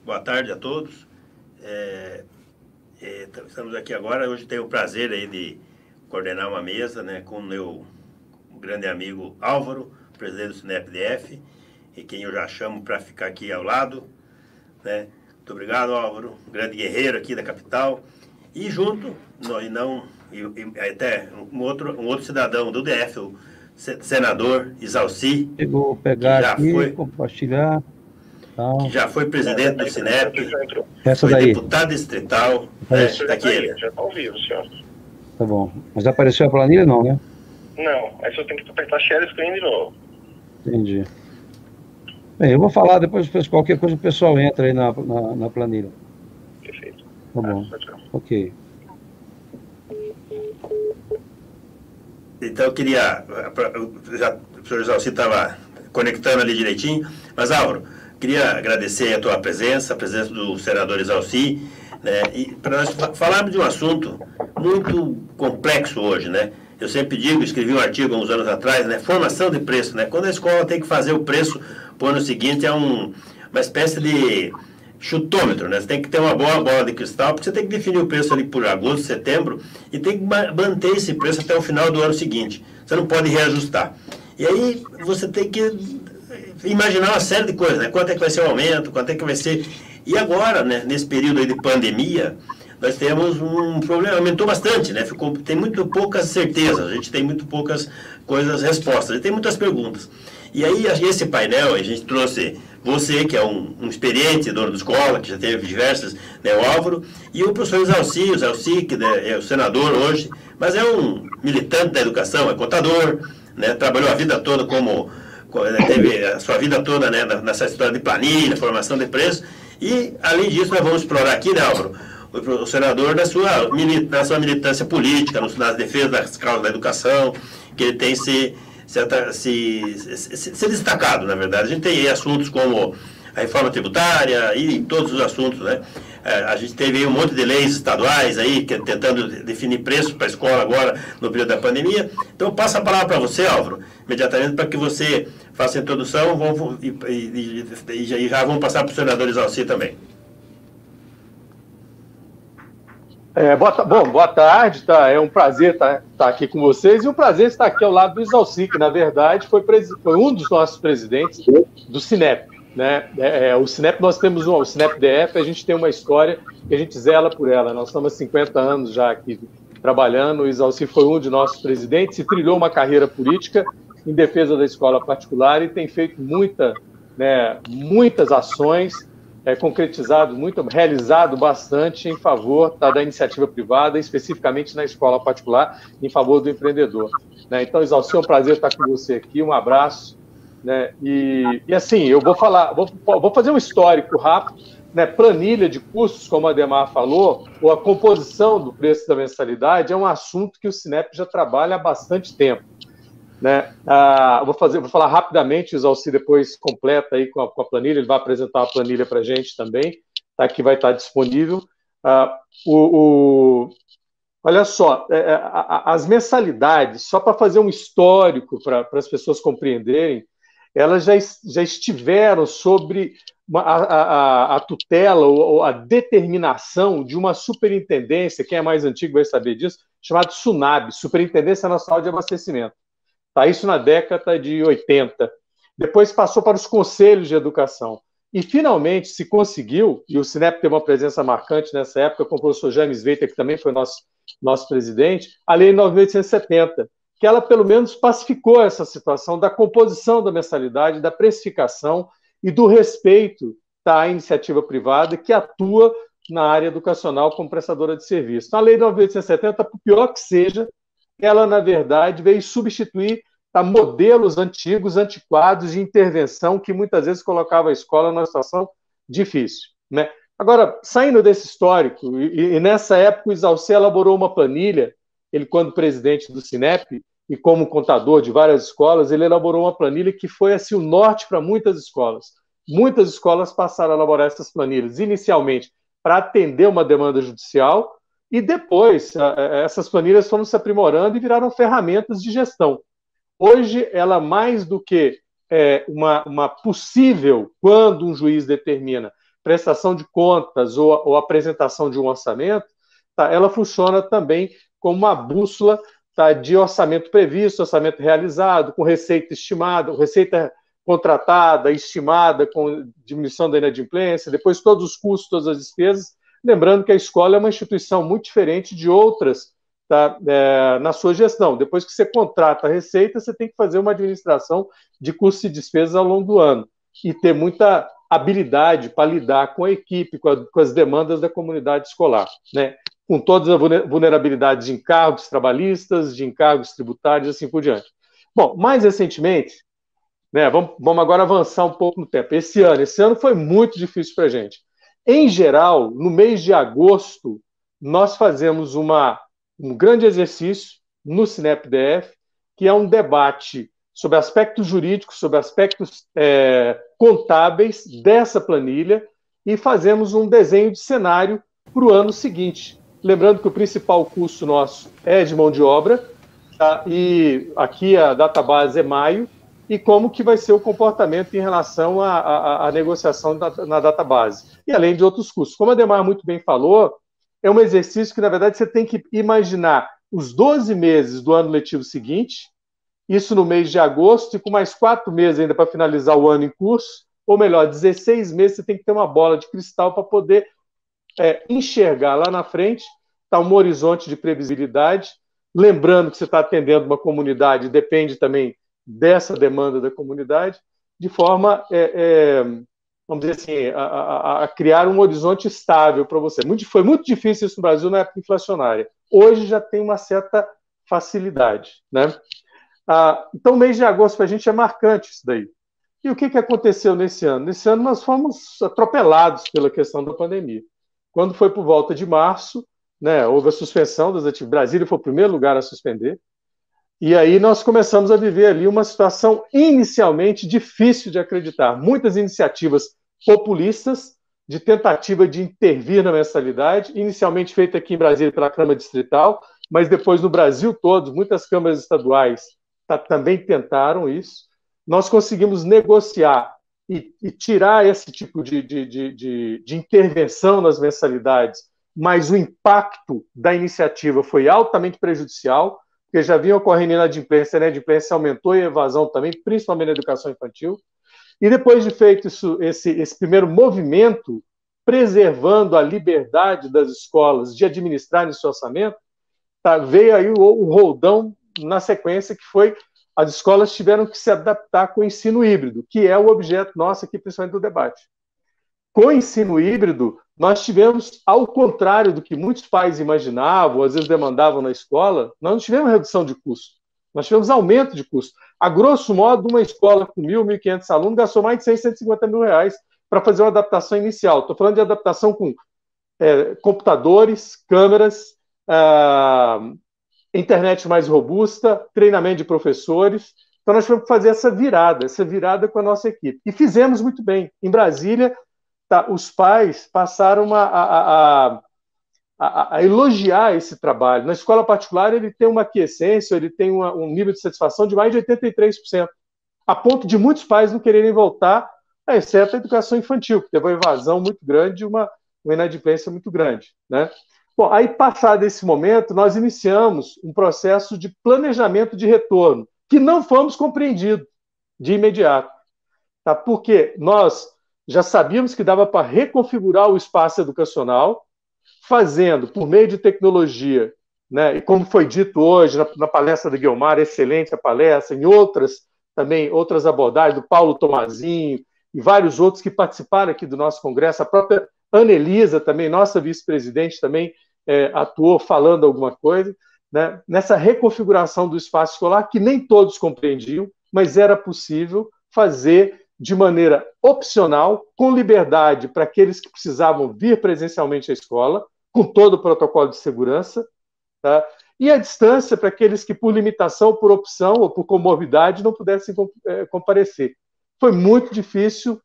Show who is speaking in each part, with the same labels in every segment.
Speaker 1: Boa tarde a todos. Estamos aqui agora. Hoje tenho o prazer aí de coordenar uma mesa, né, com o meu grande amigo Álvaro, presidente do SINEP-DF, e quem eu já chamo para ficar aqui ao lado, né? Muito obrigado, Álvaro, um grande guerreiro aqui da capital. E junto, até um outro cidadão do DF, o senador Isalci,
Speaker 2: Vou pegar aqui, compartilhar.
Speaker 1: Que já foi presidente do SINEP,
Speaker 2: Essa
Speaker 1: foi
Speaker 2: daí.
Speaker 1: deputado distrital, né? Tá aqui ele.
Speaker 3: Já está ao vivo, senhor.
Speaker 2: Tá bom. Mas apareceu a planilha, não, né?
Speaker 3: Não, aí só tem que apertar share screen de novo.
Speaker 2: Entendi. Bem, eu vou falar depois, qualquer coisa o pessoal entra aí na planilha.
Speaker 3: Perfeito.
Speaker 2: Tá bom. Ok.
Speaker 1: Então eu queria, o professor Isalci estava conectando ali direitinho, mas Álvaro, queria agradecer a tua presença, a presença do senador Isalci, né, e para nós falarmos de um assunto muito complexo hoje, né? Eu sempre digo, escrevi um artigo há uns anos atrás, né? Formação de preço, né? Quando a escola tem que fazer o preço para o ano seguinte, é uma espécie de chutômetro, né? Você tem que ter uma boa bola de cristal, porque você tem que definir o preço ali por agosto, setembro, e tem que manter esse preço até o final do ano seguinte. Você não pode reajustar. E aí você tem que imaginar uma série de coisas, né? Quanto é que vai ser o aumento, quanto é que vai ser... E agora, né, nesse período aí de pandemia, nós temos um problema, aumentou bastante, né? Tem muito poucas certezas, a gente tem muito poucas respostas, a gente tem muitas perguntas. E aí, esse painel, a gente trouxe você, que é um experiente dono de escola, que já teve diversas, né, o Álvaro, e o professor Isalci, que é o senador hoje, mas é um militante da educação, é contador, né, trabalhou a vida toda teve a sua vida toda, né, nessa história de planilha, formação de preço, e além disso nós vamos explorar aqui, né, Álvaro, o senador na sua militância política, na defesa das causas da educação, que ele tem se destacado, na verdade. A gente tem assuntos como a reforma tributária e todos os assuntos, né? A gente teve aí um monte de leis estaduais aí, tentando definir preços para a escola agora, no período da pandemia. Então, eu passo a palavra para você, Álvaro, imediatamente, para que você faça a introdução e já vamos passar para o senador Isalci também.
Speaker 4: Boa tarde, tá? É um prazer estar aqui com vocês e um prazer estar aqui ao lado do Isalci, que na verdade foi um dos nossos presidentes do SINEP, né? O SINEP, nós temos o SINEP-DF, a gente tem uma história que a gente zela por ela. Nós estamos há 50 anos já aqui trabalhando, o Isalci foi um de nossos presidentes e trilhou uma carreira política em defesa da escola particular e tem feito muitas ações, realizado bastante em favor da iniciativa privada, especificamente na escola particular, em favor do empreendedor. Né? Então, Isalci, é um prazer estar com você aqui, um abraço. Né? E assim, eu vou fazer um histórico rápido, né? Planilha de custos, como a Ademar falou, ou a composição do preço da mensalidade é um assunto que o SINEP já trabalha há bastante tempo. Né? Vou falar rapidamente, o Isalci depois completa aí com a planilha, ele vai apresentar a planilha para a gente também, tá? Que vai estar disponível. Olha só, as mensalidades, só para fazer um histórico para as pessoas compreenderem, elas já estiveram sobre a tutela ou a determinação de uma superintendência, quem é mais antigo vai saber disso, chamada SUNAB, Superintendência Nacional de Abastecimento. Tá, isso na década de 80. Depois passou para os conselhos de educação. E, finalmente, se conseguiu, e o SINEP teve uma presença marcante nessa época, com o professor James Veiter, que também foi nosso presidente, a Lei 9.870, que ela, pelo menos, pacificou essa situação da composição da mensalidade, da precificação e do respeito à iniciativa privada que atua na área educacional como prestadora de serviço. Então, a Lei 9.870, por pior que seja, ela, na verdade, veio substituir modelos antigos, antiquados de intervenção que muitas vezes colocava a escola numa situação difícil. Né? Agora, saindo desse histórico, e nessa época o Isalci elaborou uma planilha, ele, quando presidente do SINEP e como contador de várias escolas, ele elaborou uma planilha que foi assim, o norte para muitas escolas. Muitas escolas passaram a elaborar essas planilhas, inicialmente para atender uma demanda judicial, e depois essas planilhas foram se aprimorando e viraram ferramentas de gestão. Hoje, ela mais do que uma possível, quando um juiz determina prestação de contas ou apresentação de um orçamento, tá, ela funciona também como uma bússola, tá, de orçamento previsto, orçamento realizado, com receita estimada, receita contratada, estimada, com diminuição da inadimplência, depois todos os custos, todas as despesas. Lembrando que a escola é uma instituição muito diferente de outras, tá, na sua gestão. Depois que você contrata a receita, você tem que fazer uma administração de custos e despesas ao longo do ano e ter muita habilidade para lidar com a equipe, com as demandas da comunidade escolar, né? Com todas as vulnerabilidades de encargos trabalhistas, de encargos tributários e assim por diante. Bom, mais recentemente, né, vamos agora avançar um pouco no tempo. Esse ano foi muito difícil para a gente. Em geral, no mês de agosto, nós fazemos um grande exercício no SINEP-DF, que é um debate sobre aspectos jurídicos, sobre aspectos contábeis dessa planilha, e fazemos um desenho de cenário para o ano seguinte. Lembrando que o principal custo nosso é de mão de obra, tá? E aqui a database é maio, e como que vai ser o comportamento em relação à negociação na database. E além de outros custos. Como a Adhemar muito bem falou, é um exercício que, na verdade, você tem que imaginar os 12 meses do ano letivo seguinte, isso no mês de agosto, e com mais 4 meses ainda para finalizar o ano em curso, ou melhor, 16 meses, você tem que ter uma bola de cristal para poder enxergar lá na frente, tá, um horizonte de previsibilidade, lembrando que você está atendendo uma comunidade, depende também dessa demanda da comunidade, de forma, vamos dizer assim, a criar um horizonte estável para você. Foi muito difícil isso no Brasil na época inflacionária. Hoje já tem uma certa facilidade, né? Então, o mês de agosto para a gente é marcante isso daí. E o que aconteceu nesse ano? Nesse ano nós fomos atropelados pela questão da pandemia. Quando foi por volta de março, né, houve a suspensão das atividades. Brasília foi o primeiro lugar a suspender. E aí nós começamos a viver ali uma situação inicialmente difícil de acreditar. Muitas iniciativas populistas de tentativa de intervir na mensalidade, inicialmente feita aqui em Brasília pela Câmara Distrital, mas depois no Brasil todo, muitas câmaras estaduais também tentaram isso. Nós conseguimos negociar e tirar esse tipo de intervenção nas mensalidades, mas o impacto da iniciativa foi altamente prejudicial, porque já vinha ocorrendo inadimplência, né? A inadimplência aumentou e a evasão também, principalmente na educação infantil. E depois de feito esse primeiro movimento, preservando a liberdade das escolas de administrar esse orçamento, veio aí o roldão na sequência, que foi as escolas tiveram que se adaptar com o ensino híbrido, que é o objeto nosso aqui, principalmente do debate. Com o ensino híbrido, nós tivemos, ao contrário do que muitos pais imaginavam, às vezes demandavam na escola, nós não tivemos redução de custo, nós tivemos aumento de custo. A grosso modo, uma escola com 1.000, 1.500 alunos gastou mais de 150 mil reais para fazer uma adaptação inicial. Estou falando de adaptação com computadores, câmeras, internet mais robusta, treinamento de professores. Então, nós tivemos que fazer essa virada com a nossa equipe. E fizemos muito bem. Em Brasília, os pais passaram a elogiar esse trabalho. Na escola particular, ele tem uma aquiescência, ele tem um nível de satisfação de mais de 83%, a ponto de muitos pais não quererem voltar, exceto a educação infantil, que teve uma evasão muito grande e uma inadimplência muito grande, né? Bom, aí, passado esse momento, nós iniciamos um processo de planejamento de retorno, que não fomos compreendidos de imediato, tá? Porque nós já sabíamos que dava para reconfigurar o espaço educacional, fazendo, por meio de tecnologia, né, e como foi dito hoje na palestra da Guiomar, excelente a palestra, em outras abordagens, do Paulo Tomazinho e vários outros que participaram aqui do nosso congresso, a própria Anelisa também, nossa vice-presidente, também atuou falando alguma coisa, né, nessa reconfiguração do espaço escolar, que nem todos compreendiam, mas era possível fazer de maneira opcional, com liberdade para aqueles que precisavam vir presencialmente à escola, com todo o protocolo de segurança, tá? E a distância para aqueles que, por limitação, por opção ou por comorbidade, não pudessem comparecer. Foi muito difícil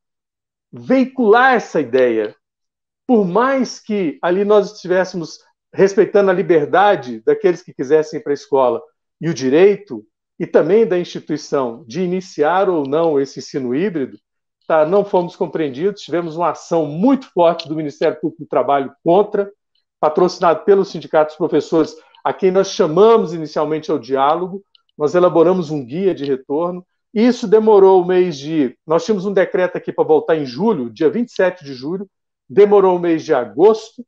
Speaker 4: veicular essa ideia. Por mais que ali nós estivéssemos respeitando a liberdade daqueles que quisessem ir para a escola e o direito, e também da instituição, de iniciar ou não esse ensino híbrido, tá? Não fomos compreendidos, tivemos uma ação muito forte do Ministério Público do Trabalho contra, patrocinado pelos sindicatos professores, a quem nós chamamos inicialmente ao diálogo. Nós elaboramos um guia de retorno. Isso demorou o mês de... Nós tínhamos um decreto aqui para voltar em julho, dia 27 de julho, demorou o mês de agosto,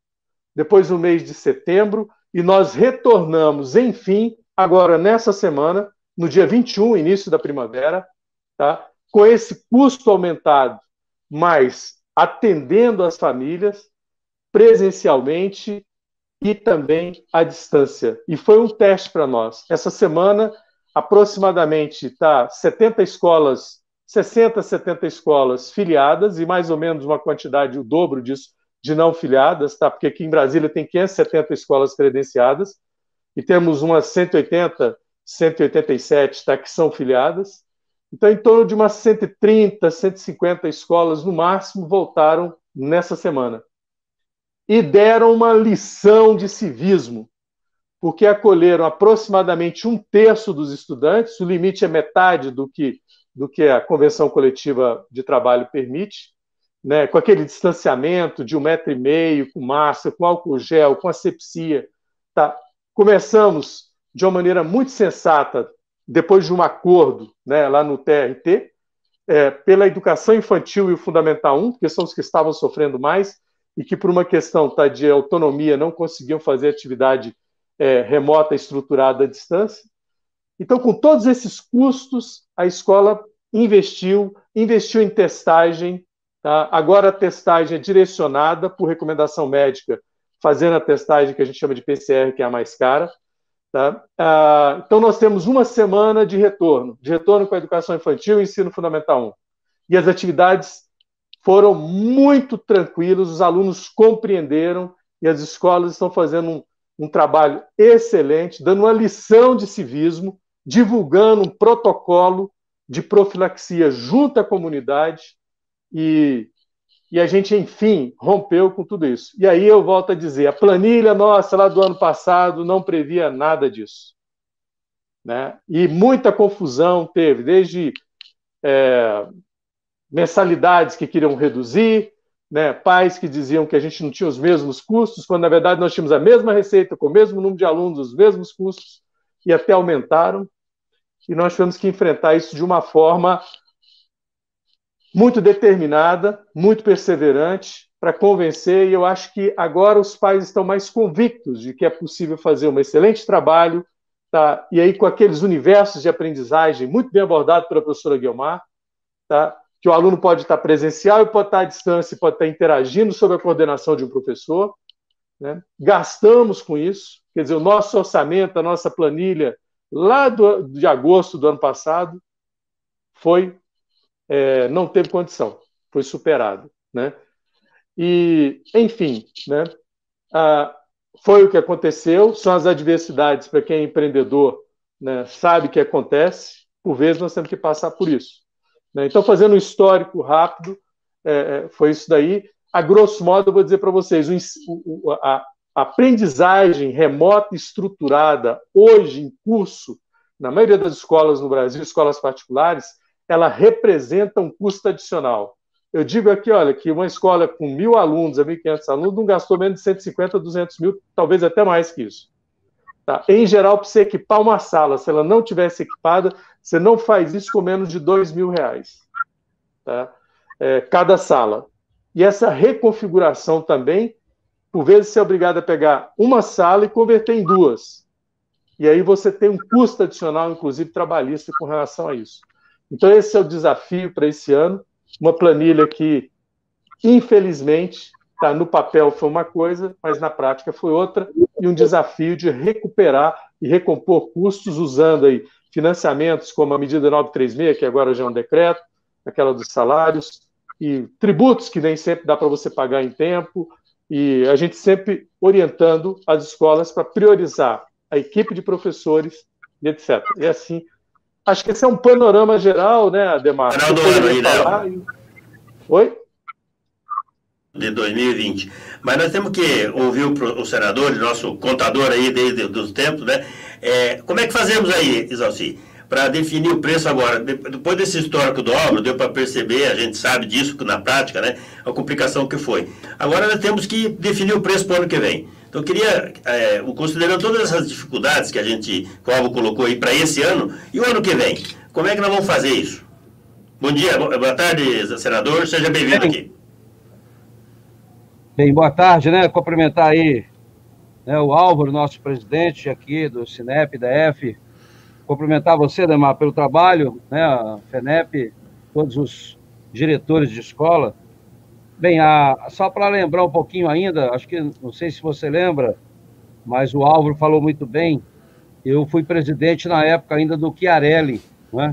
Speaker 4: depois o mês de setembro, e nós retornamos, enfim, agora nessa semana, no dia 21, início da primavera, tá? Com esse custo aumentado, mas atendendo as famílias presencialmente e também à distância. E foi um teste para nós. Essa semana, aproximadamente, 70 escolas, 60, 70 escolas filiadas e mais ou menos uma quantidade, o dobro disso, de não filiadas, tá? Porque aqui em Brasília tem 570 escolas credenciadas e temos umas 180, 187, tá? Que são filiadas. Então, em torno de umas 130, 150 escolas, no máximo, voltaram nessa semana. E deram uma lição de civismo, porque acolheram aproximadamente 1/3 dos estudantes, o limite é metade do que a Convenção Coletiva de Trabalho permite, né, com aquele distanciamento de 1,5 metro, com máscara, com álcool gel, com asepsia. Tá? Começamos de uma maneira muito sensata, depois de um acordo, né, lá no TRT, pela educação infantil e o Fundamental 1, que são os que estavam sofrendo mais, e que por uma questão de autonomia não conseguiam fazer atividade remota, estruturada à distância. Então, com todos esses custos, a escola investiu em testagem. Tá? Agora a testagem é direcionada por recomendação médica, fazendo a testagem que a gente chama de PCR, que é a mais cara. Tá? Então, nós temos uma semana de retorno com a educação infantil e ensino fundamental 1. E as atividades foram muito tranquilas, os alunos compreenderam e as escolas estão fazendo um trabalho excelente, dando uma lição de civismo, divulgando um protocolo de profilaxia junto à comunidade e a gente, enfim, rompeu com tudo isso. E aí eu volto a dizer, a planilha nossa lá do ano passado não previa nada disso. Né? E muita confusão teve, desde mensalidades que queriam reduzir, né? Pais que diziam que a gente não tinha os mesmos custos, quando na verdade nós tínhamos a mesma receita, com o mesmo número de alunos, os mesmos custos, e até aumentaram. E nós tivemos que enfrentar isso de uma forma muito determinada, muito perseverante, para convencer, e eu acho que agora os pais estão mais convictos de que é possível fazer um excelente trabalho, tá? E aí com aqueles universos de aprendizagem muito bem abordados pela professora Guiomar, tá? Que o aluno pode estar presencial e pode estar à distância, pode estar interagindo sob a coordenação de um professor. Né? Gastamos com isso, quer dizer, o nosso orçamento, a nossa planilha, lá de agosto do ano passado, não teve condição, foi superado. Né? E, enfim, né? Foi o que aconteceu, são as adversidades para quem é empreendedor, né? Sabe que acontece, por vezes nós temos que passar por isso. Né? Então, fazendo um histórico rápido, foi isso daí. A grosso modo, eu vou dizer para vocês, a aprendizagem remota estruturada, hoje em curso, na maioria das escolas no Brasil, escolas particulares, ela representa um custo adicional. Eu digo aqui, olha, que uma escola com 1.000 alunos, a 1.500 alunos, não gastou menos de 150, 200 mil, talvez até mais que isso. Tá? Em geral, para você equipar uma sala, se ela não tivesse equipada, você não faz isso com menos de R$2.000. Tá? Cada sala. E essa reconfiguração também, por vezes, você é obrigado a pegar uma sala e converter em 2. E aí você tem um custo adicional, inclusive trabalhista, com relação a isso. Então, esse é o desafio para esse ano. Uma planilha que, infelizmente, no papel foi uma coisa, mas na prática foi outra, e um desafio de recuperar e recompor custos usando aí financiamentos como a medida 936, que agora já é um decreto, aquela dos salários, e tributos que nem sempre dá para você pagar em tempo, e a gente sempre orientando as escolas para priorizar a equipe de professores e etc. E assim, acho que esse é um panorama geral, né, Ademar?
Speaker 1: Final do ano aí, né?
Speaker 4: Oi?
Speaker 1: De 2020. Mas nós temos que ouvir o senador, nosso contador aí desde os tempos, né? Como é que fazemos aí, Isalci, para definir o preço agora. Depois desse histórico do Álvaro, deu para perceber, a gente sabe disso na prática, né? A complicação que foi. Agora nós temos que definir o preço para o ano que vem. Então eu queria, considerando todas essas dificuldades que que o Álvaro colocou aí para esse ano, e o ano que vem, como é que nós vamos fazer isso? Bom dia, boa tarde, senador, seja bem-vindo aqui.
Speaker 2: Bem, boa tarde, né? Cumprimentar aí, né, o Álvaro, nosso presidente aqui do Cinep, da F. Cumprimentar você, Demar, pelo trabalho, né, a FENEP, todos os diretores de escola. Bem, só para lembrar um pouquinho ainda, acho que, não sei se você lembra, mas o Álvaro falou muito bem, eu fui presidente na época ainda do Chiarelli, né?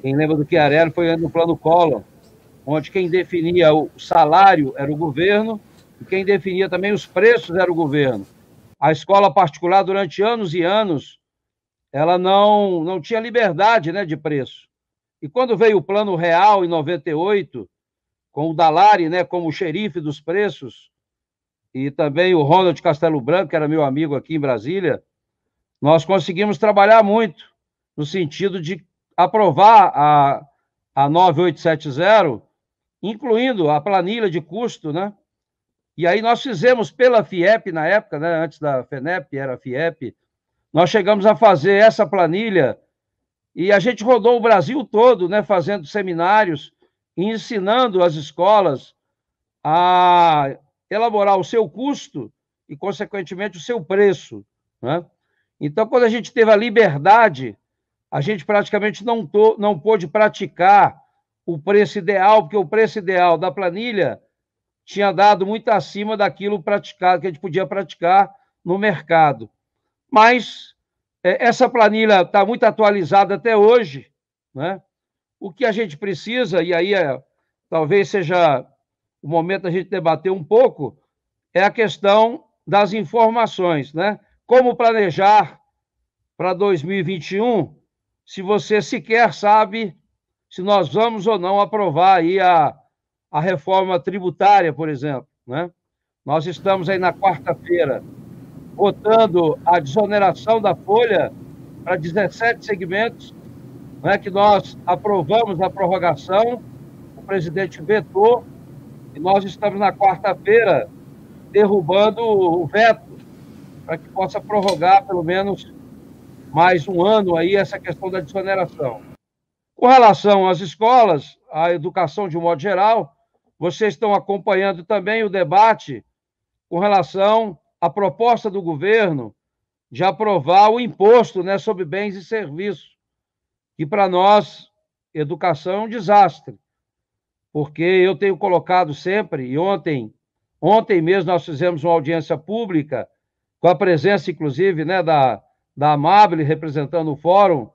Speaker 2: Quem lembra do Chiarelli foi no Plano Collor, onde quem definia o salário era o governo e quem definia também os preços era o governo. A escola particular, durante anos e anos, ela não tinha liberdade, né, de preço. E quando veio o Plano Real, em 98, com o Dallari, né, como xerife dos preços, e também o Ronald Castelo Branco, que era meu amigo aqui em Brasília, nós conseguimos trabalhar muito no sentido de aprovar a 9870, incluindo a planilha de custo, né? E aí nós fizemos pela FIEP, na época, né, antes da FENEP, era a FIEP, nós chegamos a fazer essa planilha e a gente rodou o Brasil todo, né, fazendo seminários e ensinando as escolas a elaborar o seu custo e, consequentemente, o seu preço, né? Então, quando a gente teve a liberdade, a gente praticamente não pôde praticar o preço ideal, porque o preço ideal da planilha tinha dado muito acima daquilo praticado, que a gente podia praticar no mercado. Mas essa planilha está muito atualizada até hoje, né? O que a gente precisa, e aí talvez seja o momento da gente debater um pouco, é a questão das informações, né? Como planejar para 2021, se você sequer sabe se nós vamos ou não aprovar aí a reforma tributária, por exemplo, né? Nós estamos aí na quarta-feira votando a desoneração da folha para 17 segmentos, né, que nós aprovamos a prorrogação, o presidente vetou, e nós estamos na quarta-feira derrubando o veto para que possa prorrogar pelo menos mais um ano aí essa questão da desoneração. Com relação às escolas, à educação de um modo geral, vocês estão acompanhando também o debate com relação à proposta do governo de aprovar o imposto, né, sobre bens e serviços, que para nós, educação é um desastre, porque eu tenho colocado sempre, e ontem mesmo nós fizemos uma audiência pública, com a presença, inclusive, né, da Amable, representando o fórum,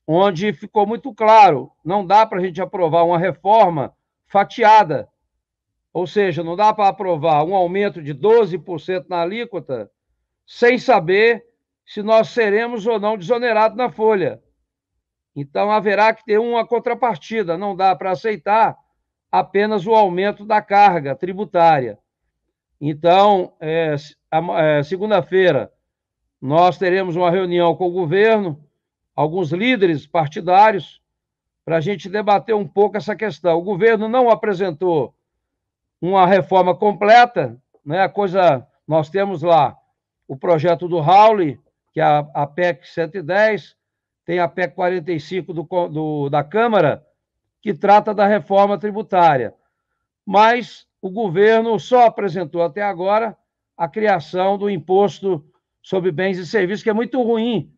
Speaker 2: onde ficou muito claro, não dá para a gente aprovar uma reforma fatiada, ou seja, não dá para aprovar um aumento de 12% na alíquota sem saber se nós seremos ou não desonerados na folha. Então, haverá que ter uma contrapartida, não dá para aceitar apenas o aumento da carga tributária. Então, segunda-feira, nós teremos uma reunião com o governo, alguns líderes partidários, para a gente debater um pouco essa questão. O governo não apresentou uma reforma completa, né? Nós temos lá o projeto do Raul, que é a PEC 110, tem a PEC 45 da Câmara, que trata da reforma tributária. Mas o governo só apresentou até agora a criação do imposto sobre bens e serviços, que é muito ruim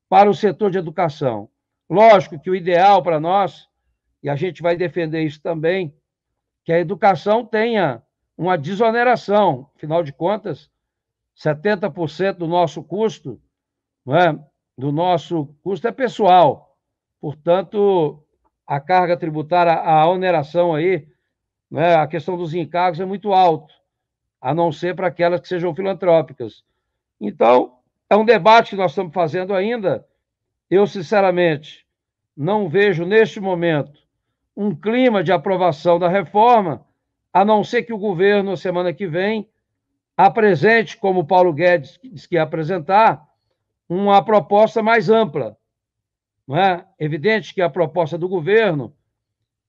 Speaker 2: para o setor de educação. Lógico que o ideal para nós, e a gente vai defender isso também, que a educação tenha uma desoneração. Afinal de contas, 70% do nosso custo, não é? Do nosso custo é pessoal. Portanto, a carga tributária, a oneração aí, né, a questão dos encargos é muito alto, a não ser para aquelas que sejam filantrópicas. Então, é um debate que nós estamos fazendo ainda. Eu, sinceramente, não vejo, neste momento, um clima de aprovação da reforma, a não ser que o governo, semana que vem, apresente, como o Paulo Guedes disse que ia apresentar, uma proposta mais ampla. não é? Evidente que a proposta do governo,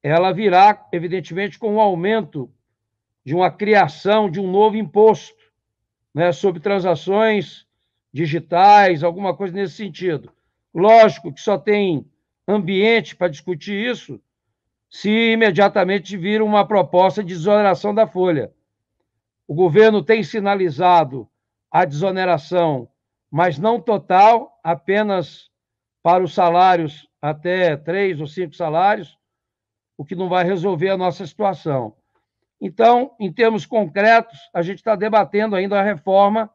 Speaker 2: ela virá, evidentemente, com um aumento de uma criação de um novo imposto, né, sobre transações digitais, alguma coisa nesse sentido. Lógico que só tem ambiente para discutir isso se imediatamente vir uma proposta de desoneração da folha. O governo tem sinalizado a desoneração, mas não total, apenas para os salários até 3 ou 5 salários, o que não vai resolver a nossa situação. Então, em termos concretos, a gente está debatendo ainda a reforma,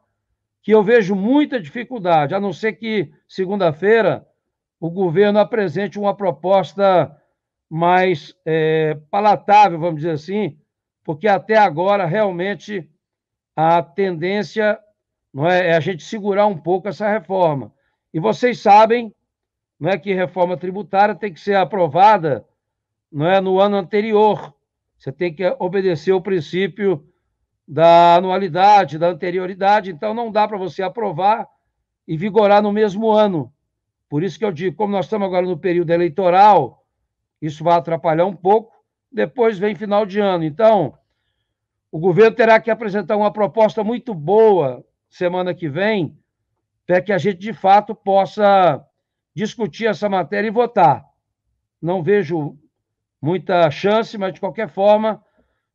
Speaker 2: que eu vejo muita dificuldade, a não ser que, segunda-feira, o governo apresente uma proposta mais palatável, vamos dizer assim, porque até agora, realmente, a tendência não é a gente segurar um pouco essa reforma. E vocês sabem, não é, que reforma tributária tem que ser aprovada, não é, no ano anterior. Você tem que obedecer o princípio da anualidade, da anterioridade, então não dá para você aprovar e vigorar no mesmo ano. Por isso que eu digo, como nós estamos agora no período eleitoral, isso vai atrapalhar um pouco, depois vem final de ano. Então, o governo terá que apresentar uma proposta muito boa semana que vem, para que a gente, de fato, possa discutir essa matéria e votar. Não vejo muita chance, mas, de qualquer forma,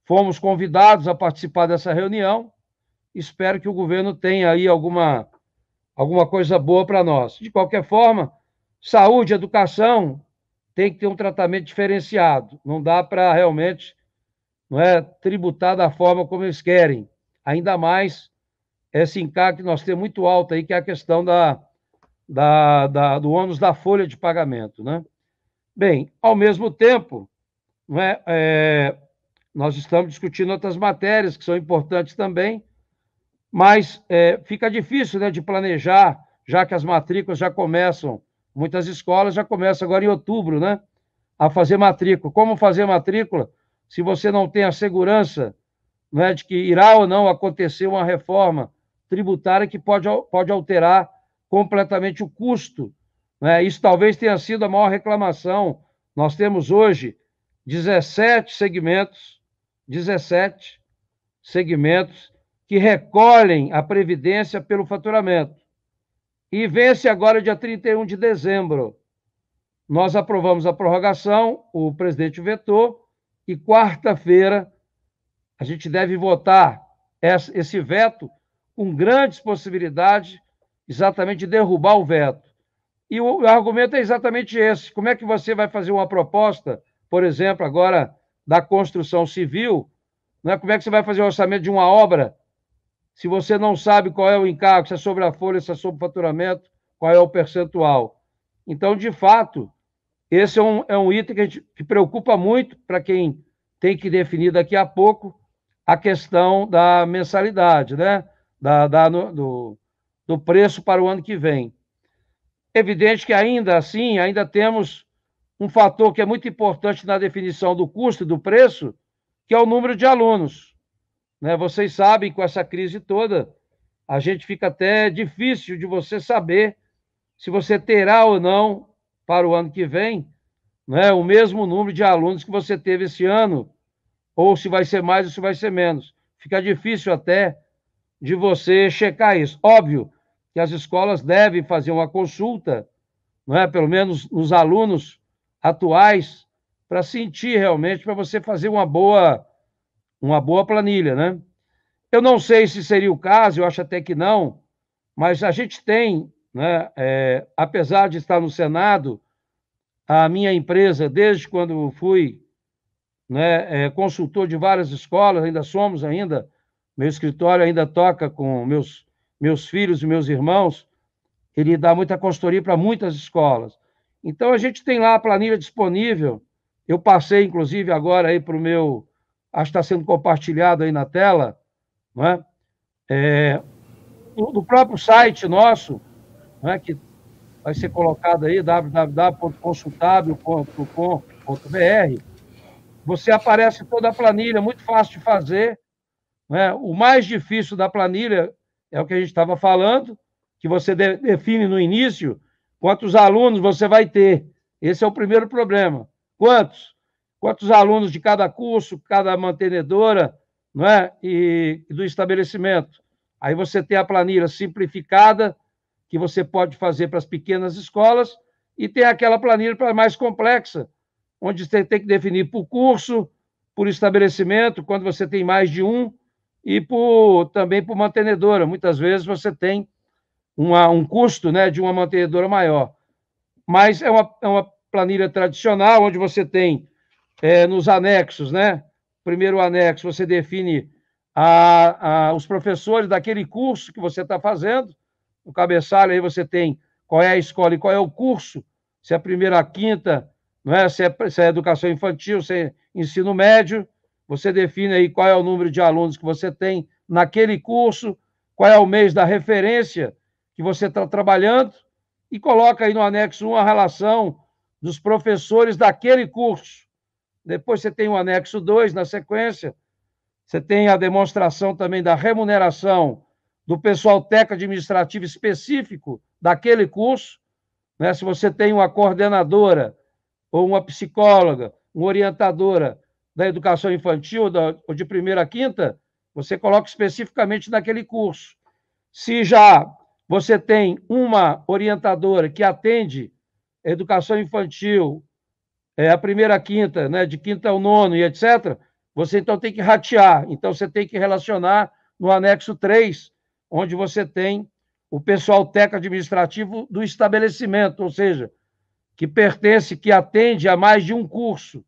Speaker 2: fomos convidados a participar dessa reunião. Espero que o governo tenha aí alguma coisa boa para nós. De qualquer forma, saúde, educação, tem que ter um tratamento diferenciado. Não dá para realmente, não é, tributar da forma como eles querem. Ainda mais esse encargo que nós temos muito alto aí, que é a questão do ônus da folha de pagamento, né? Bem, ao mesmo tempo, não é, nós estamos discutindo outras matérias que são importantes também, mas fica difícil, né, de planejar, já que as matrículas já começam, muitas escolas já começam agora em outubro, né, a fazer matrícula. Como fazer matrícula se você não tem a segurança, não é, de que irá ou não acontecer uma reforma tributária que pode alterar completamente o custo, né? Isso talvez tenha sido a maior reclamação. Nós temos hoje 17 segmentos que recolhem a previdência pelo faturamento. E vence agora dia 31 de dezembro. Nós aprovamos a prorrogação, o presidente vetou, e quarta-feira a gente deve votar esse veto com grandes possibilidades exatamente de derrubar o veto. E o argumento é exatamente esse. Como é que você vai fazer uma proposta, por exemplo, agora da construção civil, né? Como é que você vai fazer o orçamento de uma obra se você não sabe qual é o encargo, se é sobre a folha, se é sobre o faturamento, qual é o percentual? Então, de fato, esse é um item que preocupa muito para quem tem que definir daqui a pouco a questão da mensalidade, né? Do preço para o ano que vem. Evidente que ainda assim, ainda temos um fator que é muito importante na definição do custo e do preço, que é o número de alunos, né? Vocês sabem, com essa crise toda, a gente fica até difícil de você saber se você terá ou não, para o ano que vem, né, o mesmo número de alunos que você teve esse ano, ou se vai ser mais ou se vai ser menos. Fica difícil até de você checar isso. Óbvio que as escolas devem fazer uma consulta, não é, pelo menos nos alunos atuais, para sentir realmente, para você fazer uma boa planilha, né? Eu não sei se seria o caso, eu acho até que não, mas a gente tem, né, apesar de estar no Senado, a minha empresa, desde quando fui, né, consultor de várias escolas, ainda somos ainda, meu escritório ainda toca com meus filhos e meus irmãos, ele dá muita consultoria para muitas escolas. Então, a gente tem lá a planilha disponível, eu passei, inclusive, agora aí para o meu, acho que está sendo compartilhado aí na tela, não é? No próprio site nosso, não é, que vai ser colocado aí, www.consultável.com.br, você aparece toda a planilha, muito fácil de fazer, né? O mais difícil da planilha é o que a gente estava falando, que você define no início quantos alunos você vai ter. Esse é o primeiro problema. Quantos? Quantos alunos de cada curso, cada mantenedora, não é? E do estabelecimento. Aí você tem a planilha simplificada, que você pode fazer para as pequenas escolas, e tem aquela planilha para mais complexa, onde você tem que definir por curso, por estabelecimento, quando você tem mais de um, e também por mantenedora. Muitas vezes você tem um custo, né, de uma mantenedora maior. Mas é uma planilha tradicional, onde você tem nos anexos, né? Primeiro anexo, você define os professores daquele curso que você está fazendo. No cabeçalho, aí você tem qual é a escola e qual é o curso, se é a primeira a quinta, não é? Se é educação infantil, se é ensino médio. Você define aí qual é o número de alunos que você tem naquele curso, qual é o mês da referência que você está trabalhando, e coloca aí no anexo 1 a relação dos professores daquele curso. Depois você tem o anexo 2, na sequência, você tem a demonstração também da remuneração do pessoal técnico administrativo específico daquele curso, né? Se você tem uma coordenadora, ou uma psicóloga, uma orientadora da educação infantil, ou de primeira a quinta, você coloca especificamente naquele curso. Se já você tem uma orientadora que atende a educação infantil, a primeira a quinta, né, de quinta ao nono e etc., você então tem que ratear. Então você tem que relacionar no anexo 3, onde você tem o pessoal técnico administrativo do estabelecimento, ou seja, que pertence, que atende a mais de um curso,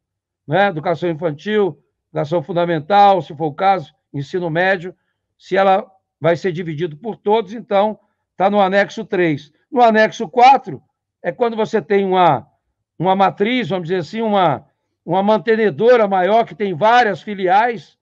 Speaker 2: né? Educação infantil, educação fundamental, se for o caso, ensino médio. Se ela vai ser dividido por todos, então está no anexo 3. No anexo 4 é quando você tem uma matriz, vamos dizer assim, uma mantenedora maior, que tem várias filiais,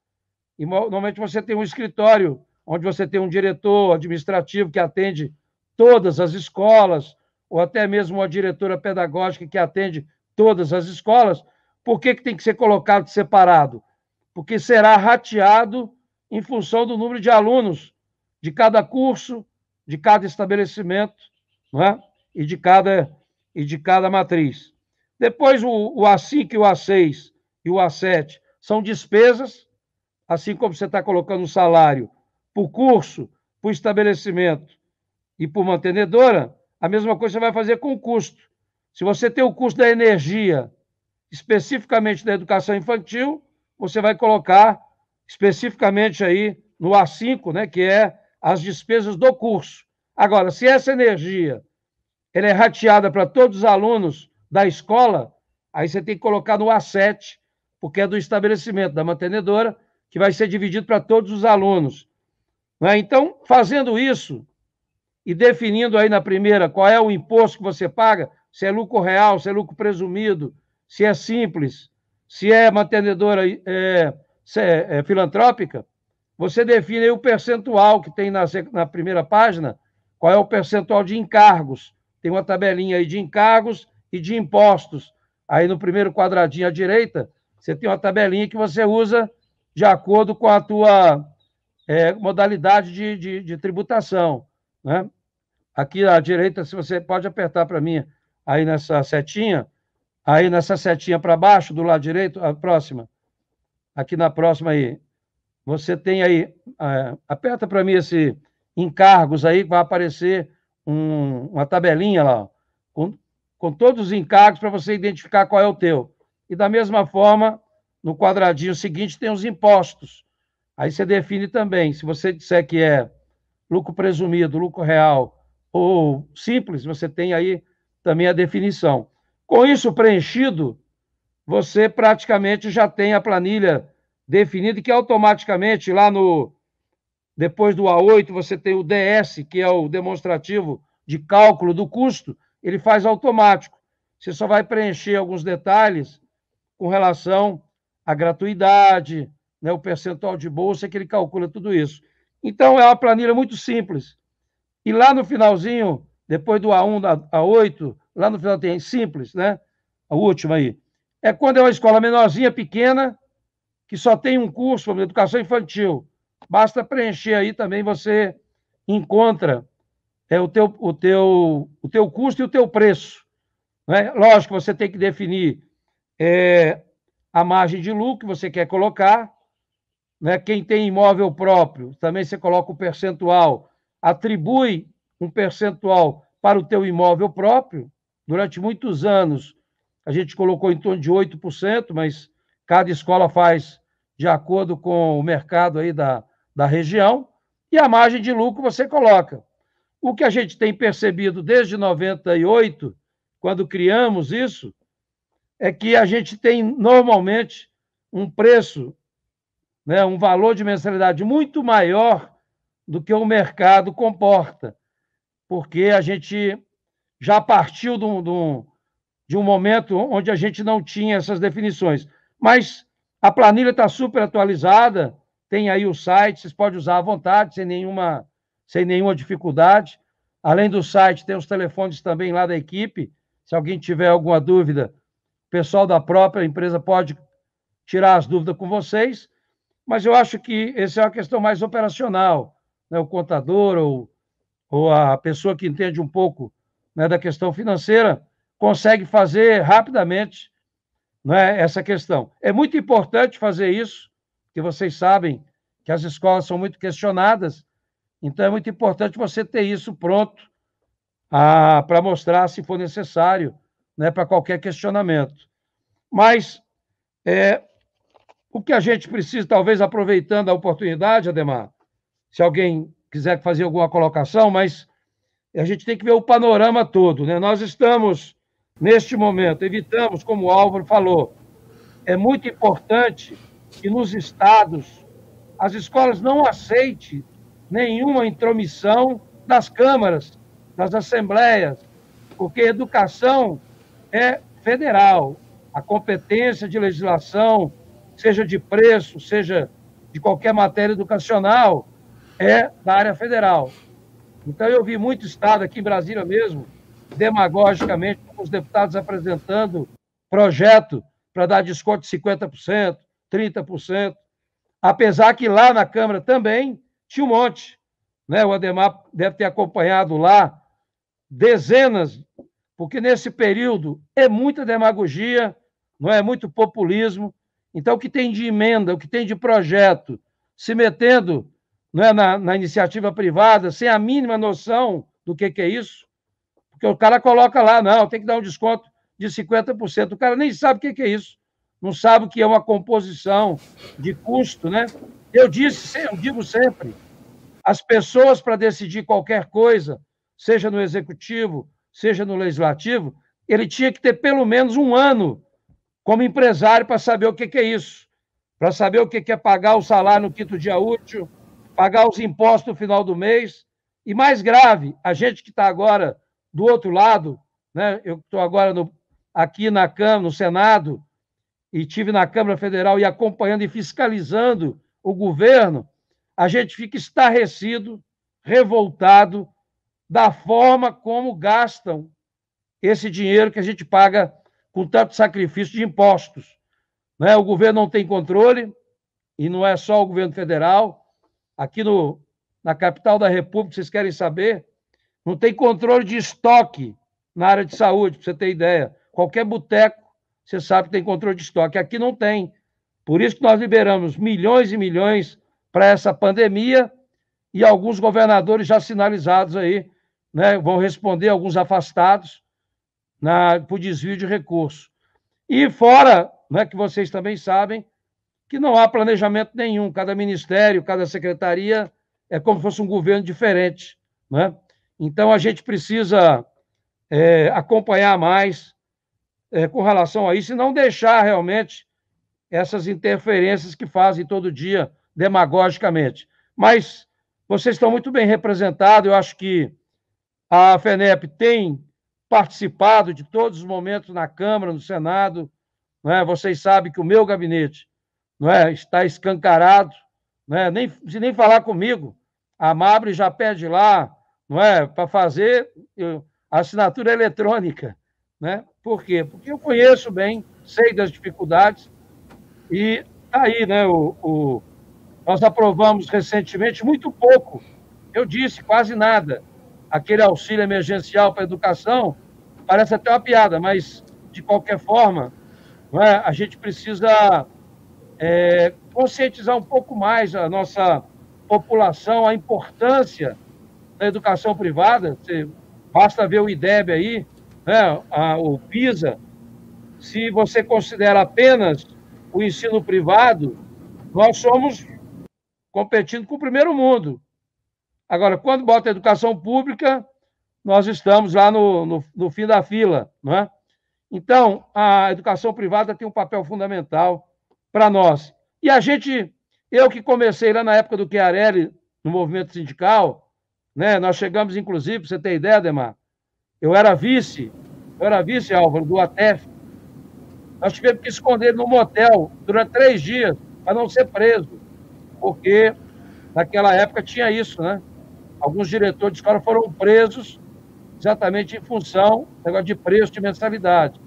Speaker 2: e normalmente você tem um escritório, onde você tem um diretor administrativo que atende todas as escolas, ou até mesmo uma diretora pedagógica que atende todas as escolas. Por que tem que ser colocado separado? Porque será rateado em função do número de alunos de cada curso, de cada estabelecimento, não é? e de cada matriz. Depois, o A5 e o A6 e o A7 são despesas, assim como você está colocando o salário por curso, por estabelecimento e por mantenedora, a mesma coisa você vai fazer com o custo. Se você tem o custo da energia, especificamente da educação infantil, você vai colocar especificamente aí no A5, né, que é as despesas do curso. Agora, se essa energia ela é rateada para todos os alunos da escola, aí você tem que colocar no A7, porque é do estabelecimento, da mantenedora, que vai ser dividido para todos os alunos. Então, fazendo isso e definindo aí na primeira qual é o imposto que você paga, se é lucro real, se é lucro presumido, se é simples, se é mantenedora filantrópica, você define aí o percentual que tem na primeira página, qual é o percentual de encargos. Tem uma tabelinha aí de encargos e de impostos. Aí no primeiro quadradinho à direita, você tem uma tabelinha que você usa de acordo com a tua modalidade de tributação, né? Aqui à direita, se você pode apertar para mim, aí nessa setinha para baixo, do lado direito, a próxima, aqui na próxima aí, você tem aí, aperta para mim esse encargos aí, que vai aparecer uma tabelinha lá, com todos os encargos para você identificar qual é o teu. E da mesma forma, no quadradinho seguinte tem os impostos. Aí você define também, se você disser que é lucro presumido, lucro real ou simples, você tem aí também a definição. Com isso preenchido, você praticamente já tem a planilha definida, que automaticamente lá depois do A8 você tem o DS, que é o demonstrativo de cálculo do custo, ele faz automático. Você só vai preencher alguns detalhes com relação à gratuidade, né, o percentual de bolsa, que ele calcula tudo isso. Então, é uma planilha muito simples. E lá no finalzinho, depois do A1, A8, lá no final tem simples, né? A última aí. É quando é uma escola menorzinha, pequena, que só tem um curso de educação infantil. Basta preencher aí também, você encontra o teu custo e o teu preço. Né? Lógico, você tem que definir a margem de lucro que você quer colocar. Né? Quem tem imóvel próprio, também você coloca o percentual, atribui um percentual para o teu imóvel próprio. Durante muitos anos, a gente colocou em torno de 8%, mas cada escola faz de acordo com o mercado aí da região, e a margem de lucro você coloca. O que a gente tem percebido desde 98, quando criamos isso, é que a gente tem normalmente um preço, né, um valor de mensalidade muito maior do que o mercado comporta, porque a gente já partiu de um momento onde a gente não tinha essas definições. Mas a planilha está super atualizada, tem aí o site, vocês podem usar à vontade, sem nenhuma dificuldade. Além do site, tem os telefones também lá da equipe. Se alguém tiver alguma dúvida, o pessoal da própria empresa pode tirar as dúvidas com vocês. Mas eu acho que essa é uma questão mais operacional, né? O contador ou a pessoa que entende um pouco, né, da questão financeira consegue fazer rapidamente, né, essa questão. É muito importante fazer isso, porque vocês sabem que as escolas são muito questionadas, então é muito importante você ter isso pronto para mostrar se for necessário, né, para qualquer questionamento. Mas o que a gente precisa, talvez aproveitando a oportunidade, Ademar, se alguém quiser fazer alguma colocação, mas a gente tem que ver o panorama todo, né? Nós estamos, neste momento, evitamos, como o Álvaro falou, é muito importante que nos estados as escolas não aceitem nenhuma intromissão das câmaras, das assembleias, porque educação é federal. A competência de legislação, seja de preço, seja de qualquer matéria educacional, é da área federal. Então, eu vi muito estado, aqui em Brasília mesmo, demagogicamente, os deputados apresentando projeto para dar desconto de 50%, 30%, apesar que lá na Câmara também tinha um monte. Né? O Ademar deve ter acompanhado lá dezenas, porque nesse período é muita demagogia, não é muito populismo. Então, o que tem de emenda, o que tem de projeto, se metendo, não é, na iniciativa privada, sem a mínima noção do que é isso, porque o cara coloca lá, não, tem que dar um desconto de 50%. O cara nem sabe o que é isso, não sabe o que é uma composição de custo, né? Eu digo sempre, as pessoas, para decidir qualquer coisa, seja no executivo, seja no legislativo, ele tinha que ter pelo menos um ano como empresário para saber o que é isso, para saber o que é pagar o salário no quinto dia útil, pagar os impostos no final do mês. E mais grave, a gente que está agora do outro lado, né? Eu estou agora aqui na Câmara, no Senado, e estive na Câmara Federal e acompanhando e fiscalizando o governo, a gente fica estarrecido, revoltado da forma como gastam esse dinheiro que a gente paga com tanto sacrifício de impostos. Né? O governo não tem controle, e não é só o governo federal. Aqui na capital da República, vocês querem saber, não tem controle de estoque na área de saúde, para você ter ideia. Qualquer boteco, você sabe que tem controle de estoque. Aqui não tem. Por isso que nós liberamos milhões e milhões para essa pandemia, e alguns governadores já sinalizados aí, né, vão responder, alguns afastados, por desvio de recursos. E fora, né, que vocês também sabem, que não há planejamento nenhum. Cada ministério, cada secretaria é como se fosse um governo diferente. Né? Então, a gente precisa acompanhar mais com relação a isso e não deixar realmente essas interferências que fazem todo dia demagogicamente. Mas vocês estão muito bem representados. Eu acho que a FENEP tem participado de todos os momentos na Câmara, no Senado. Não é? Vocês sabem que o meu gabinete, não é, está escancarado, não é? Nem falar comigo. A Mabre já pede lá, não é, para fazer a assinatura eletrônica. Né? Por quê? Porque eu conheço bem, sei das dificuldades, e aí, né, nós aprovamos recentemente muito pouco, eu disse quase nada, aquele auxílio emergencial para a educação, parece até uma piada, mas, de qualquer forma, não é? A gente precisa conscientizar um pouco mais a nossa população, a importância da educação privada. Basta ver o IDEB aí, né? O PISA. Se você considera apenas o ensino privado, nós somos competindo com o primeiro mundo. Agora, quando bota a educação pública, nós estamos lá no fim da fila, não é? Então, a educação privada tem um papel fundamental para nós. E eu que comecei lá na época do Chiarelli, no movimento sindical, né? Nós chegamos, inclusive, para você ter ideia, Ademar, eu era vice, Álvaro, do ATEF. Nós tivemos que esconder no motel durante 3 dias para não ser preso, porque naquela época tinha isso, né? Alguns diretores de escola foram presos exatamente em função do negócio de preço de mensalidade.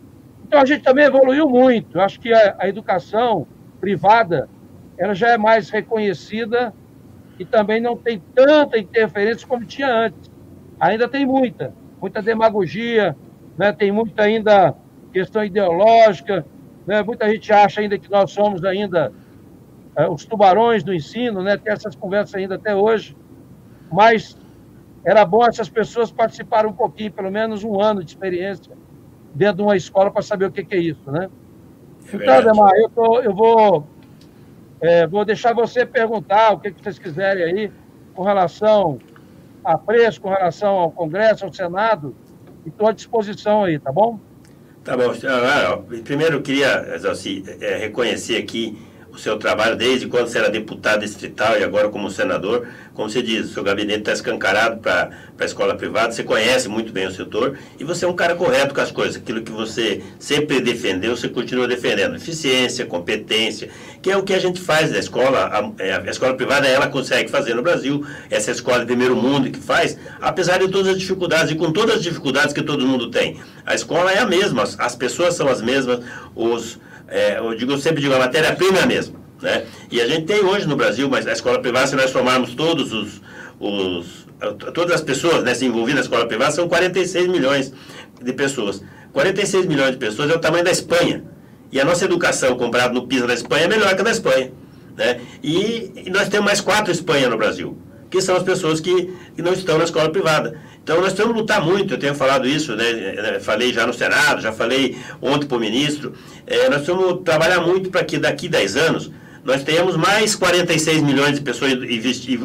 Speaker 2: Então, a gente também evoluiu muito. Eu acho que a educação privada ela já é mais reconhecida e também não tem tanta interferência como tinha antes. Ainda tem muita demagogia, né? Tem muita ainda questão ideológica, né? Muita gente acha ainda que nós somos ainda os tubarões do ensino, né? Tem essas conversas ainda até hoje, mas era bom essas pessoas participarem um pouquinho, pelo menos 1 ano de experiência dentro de uma escola para saber o que é isso, né? Então, Ademar, eu vou deixar você perguntar o que vocês quiserem aí com relação a preço, com relação ao Congresso, ao Senado, e estou à disposição aí, tá bom?
Speaker 1: Tá bom. Primeiro, eu queria, Exalci, reconhecer aqui o seu trabalho desde quando você era deputado distrital e agora como senador. Como você diz, o seu gabinete está escancarado para a escola privada, você conhece muito bem o setor e você é um cara correto com as coisas. Aquilo que você sempre defendeu, você continua defendendo. Eficiência, competência, que é o que a gente faz na escola. A escola privada, ela consegue fazer no Brasil, essa escola de primeiro mundo que faz, apesar de todas as dificuldades e com todas as dificuldades que todo mundo tem. A escola é a mesma, as pessoas são as mesmas, eu sempre digo, a matéria-prima é a mesma, né? E a gente tem hoje no Brasil, mas a escola privada, se nós somarmos todas as pessoas, né, envolvidas na escola privada, são 46 milhões de pessoas. 46 milhões de pessoas é o tamanho da Espanha. E a nossa educação, comparada no PISA da Espanha, é melhor que a da Espanha, né? E nós temos mais 4 Espanha no Brasil, que são as pessoas que não estão na escola privada. Então, nós temos que lutar muito, eu tenho falado isso, né? Falei já no Senado, já falei ontem para o ministro, nós temos que trabalhar muito para que daqui 10 anos nós tenhamos mais 46 milhões de pessoas